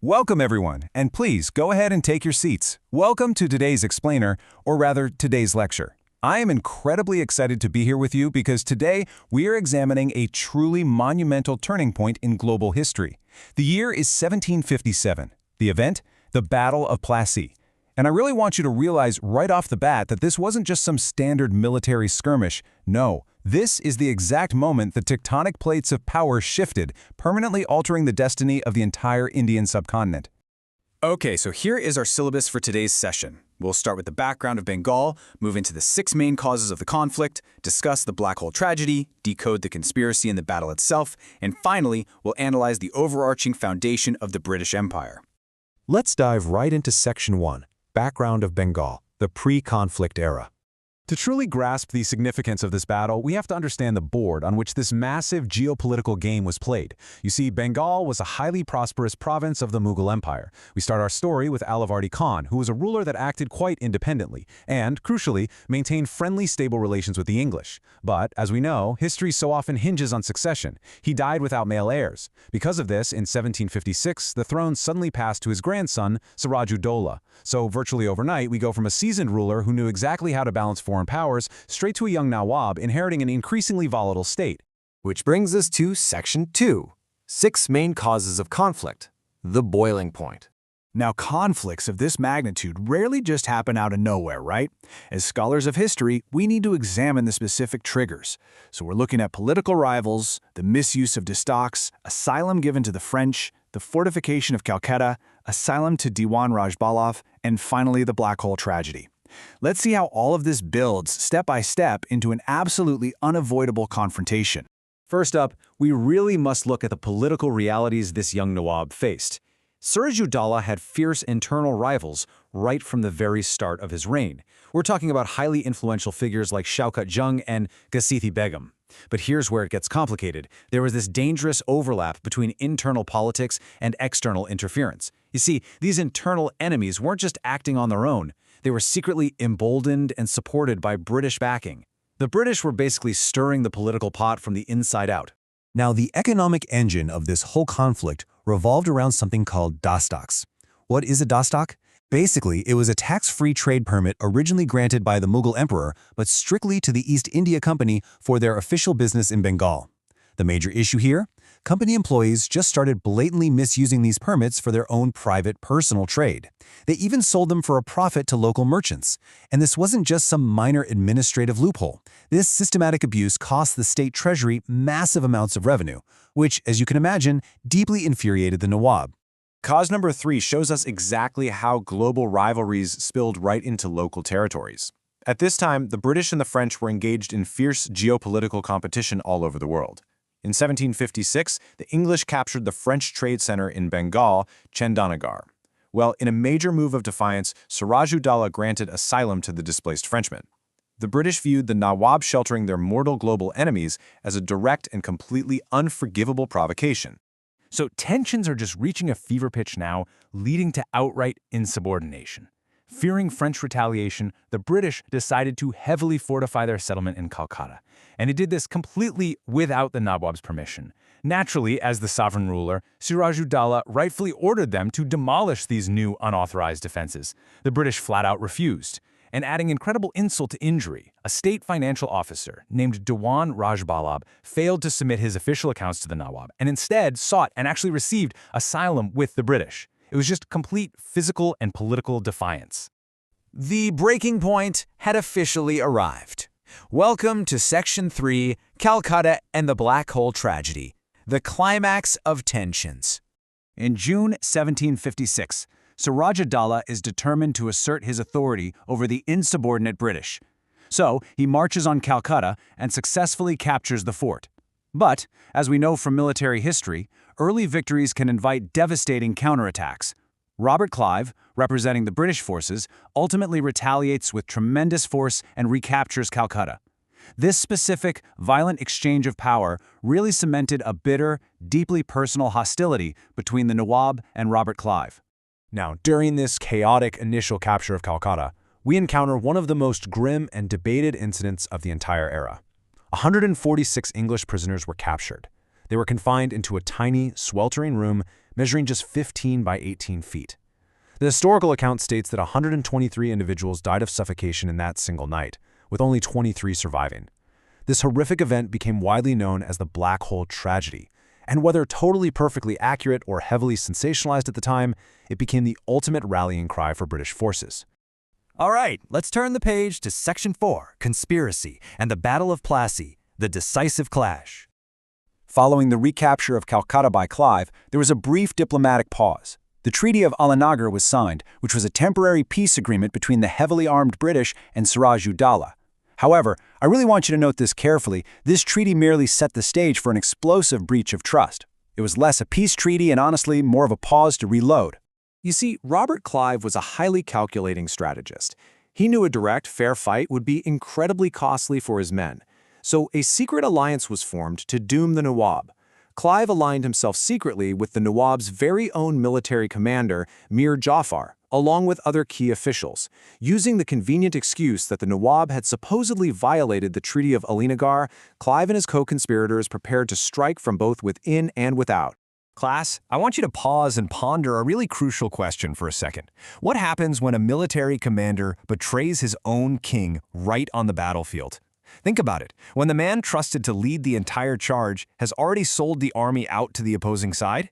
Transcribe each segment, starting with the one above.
Welcome everyone, and please go ahead and take your seats. Welcome to today's explainer, or rather today's lecture. I am incredibly excited to be here with you because today we are examining a truly monumental turning point in global history. The year is 1757. The event? The Battle of Plassey. And I really want you to realize right off the bat that this wasn't just some standard military skirmish. No, this is the exact moment the tectonic plates of power shifted, permanently altering the destiny of the entire Indian subcontinent. Okay, so here is our syllabus for today's session. We'll start with the background of Bengal, move into the 6 main causes of the conflict, discuss the black hole tragedy, decode the conspiracy in the battle itself, and finally, we'll analyze the overarching foundation of the British Empire. Let's dive right into Section 1, Background of Bengal, the pre-conflict era. To truly grasp the significance of this battle, we have to understand the board on which this massive geopolitical game was played. You see, Bengal was a highly prosperous province of the Mughal Empire. We start our story with Alivardi Khan, who was a ruler that acted quite independently and, crucially, maintained friendly, stable relations with the English. But, as we know, history so often hinges on succession. He died without male heirs. Because of this, in 1756, the throne suddenly passed to his grandson, Suraj-ud-Dowla. So, virtually overnight, we go from a seasoned ruler who knew exactly how to balance foreign powers straight to a young Nawab inheriting an increasingly volatile state. Which brings us to Section 2, 6 main causes of conflict, the boiling point. Now, conflicts of this magnitude rarely just happen out of nowhere, right? As scholars of history, we need to examine the specific triggers. So we're looking at political rivals, the misuse of distachs, asylum given to the French, the fortification of Calcutta, asylum to Diwan Rajbalov, and finally the black hole tragedy. Let's see how all of this builds step by step into an absolutely unavoidable confrontation. First up, we really must look at the political realities this young Nawab faced. Suraj-ud-Dowla had fierce internal rivals right from the very start of his reign. We're talking about highly influential figures like Shaukat Jung and Ghazithi Begum. But here's where it gets complicated. There was this dangerous overlap between internal politics and external interference. You see, these internal enemies weren't just acting on their own. They were secretly emboldened and supported by British backing. The British were basically stirring the political pot from the inside out. Now, the economic engine of this whole conflict revolved around something called dastaks. What is a dastak? Basically, it was a tax-free trade permit originally granted by the Mughal emperor, but strictly to the East India Company for their official business in Bengal. The major issue here? Company employees just started blatantly misusing these permits for their own private, personal trade. They even sold them for a profit to local merchants. And this wasn't just some minor administrative loophole. This systematic abuse cost the state treasury massive amounts of revenue, which, as you can imagine, deeply infuriated the Nawab. Cause number 3 shows us exactly how global rivalries spilled right into local territories. At this time, the British and the French were engaged in fierce geopolitical competition all over the world. In 1756, the English captured the French trade center in Bengal, Chandanagar. Well, in a major move of defiance, Suraj-ud-Dowla granted asylum to the displaced Frenchmen. The British viewed the Nawab sheltering their mortal global enemies as a direct and completely unforgivable provocation. So tensions are just reaching a fever pitch now, leading to outright insubordination. Fearing French retaliation, the British decided to heavily fortify their settlement in Calcutta, and it did this completely without the Nawab's permission. Naturally, as the sovereign ruler, Suraj-ud-Dowla rightfully ordered them to demolish these new unauthorized defenses. The British flat out refused. And adding incredible insult to injury, a state financial officer named Diwan Rajbalab failed to submit his official accounts to the Nawab and instead sought and actually received asylum with the British. It was just complete physical and political defiance. The breaking point had officially arrived. Welcome to Section 3, Calcutta and the Black Hole Tragedy, the climax of tensions. In June 1756, Suraj-ud-Dowla is determined to assert his authority over the insubordinate British. So he marches on Calcutta and successfully captures the fort. But, as we know from military history, early victories can invite devastating counterattacks. Robert Clive, representing the British forces, ultimately retaliates with tremendous force and recaptures Calcutta. This specific, violent exchange of power really cemented a bitter, deeply personal hostility between the Nawab and Robert Clive. Now, during this chaotic initial capture of Calcutta, we encounter one of the most grim and debated incidents of the entire era. 146 English prisoners were captured. They were confined into a tiny, sweltering room measuring just 15 by 18 feet. The historical account states that 123 individuals died of suffocation in that single night, with only 23 surviving. This horrific event became widely known as the Black Hole Tragedy, and whether totally perfectly accurate or heavily sensationalized at the time, it became the ultimate rallying cry for British forces. All right, let's turn the page to Section 4, Conspiracy and the Battle of Plassey, the decisive clash. Following the recapture of Calcutta by Clive, there was a brief diplomatic pause. The Treaty of Alanagar was signed, which was a temporary peace agreement between the heavily armed British and Siraj-ud-Daulah. However, I really want you to note this carefully. This treaty merely set the stage for an explosive breach of trust. It was less a peace treaty and honestly more of a pause to reload. You see, Robert Clive was a highly calculating strategist. He knew a direct, fair fight would be incredibly costly for his men. So a secret alliance was formed to doom the Nawab. Clive aligned himself secretly with the Nawab's very own military commander, Mir Jafar, along with other key officials, using the convenient excuse that the Nawab had supposedly violated the Treaty of Alinagar. Clive and his co-conspirators prepared to strike from both within and without. Class, I want you to pause and ponder a really crucial question for a second. What happens when a military commander betrays his own king right on the battlefield? Think about it. When the man trusted to lead the entire charge has already sold the army out to the opposing side?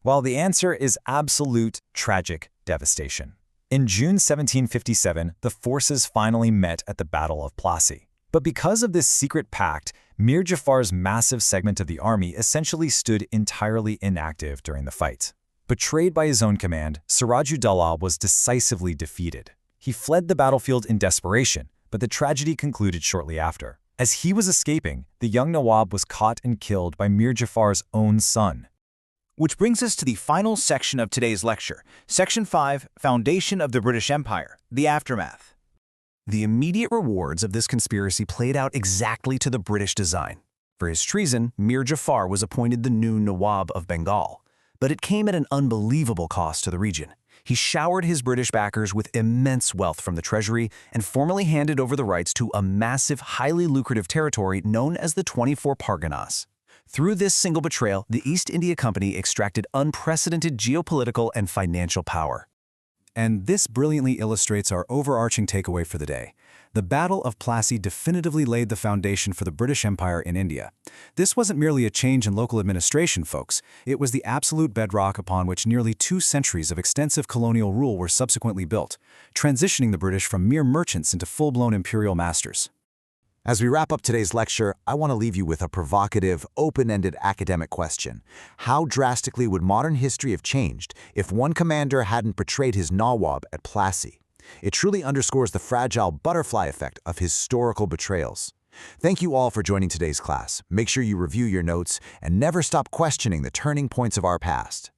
Well, the answer is absolute tragic devastation. In June 1757, the forces finally met at the Battle of Plassey. But because of this secret pact, Mir Jafar's massive segment of the army essentially stood entirely inactive during the fight. Betrayed by his own command, Siraj-ud-Daulah was decisively defeated. He fled the battlefield in desperation, but the tragedy concluded shortly after. As he was escaping, the young Nawab was caught and killed by Mir Jafar's own son. Which brings us to the final section of today's lecture, Section 5, Foundation of the British Empire, the Aftermath. The immediate rewards of this conspiracy played out exactly to the British design. For his treason, Mir Jafar was appointed the new Nawab of Bengal, but it came at an unbelievable cost to the region. He showered his British backers with immense wealth from the treasury and formally handed over the rights to a massive, highly lucrative territory known as the 24 Parganas. Through this single betrayal, the East India Company extracted unprecedented geopolitical and financial power. And this brilliantly illustrates our overarching takeaway for the day. The Battle of Plassey definitively laid the foundation for the British Empire in India. This wasn't merely a change in local administration, folks. It was the absolute bedrock upon which nearly 2 centuries of extensive colonial rule were subsequently built, transitioning the British from mere merchants into full-blown imperial masters. As we wrap up today's lecture, I want to leave you with a provocative, open-ended academic question. How drastically would modern history have changed if one commander hadn't betrayed his Nawab at Plassey? It truly underscores the fragile butterfly effect of historical betrayals. Thank you all for joining today's class. Make sure you review your notes and never stop questioning the turning points of our past.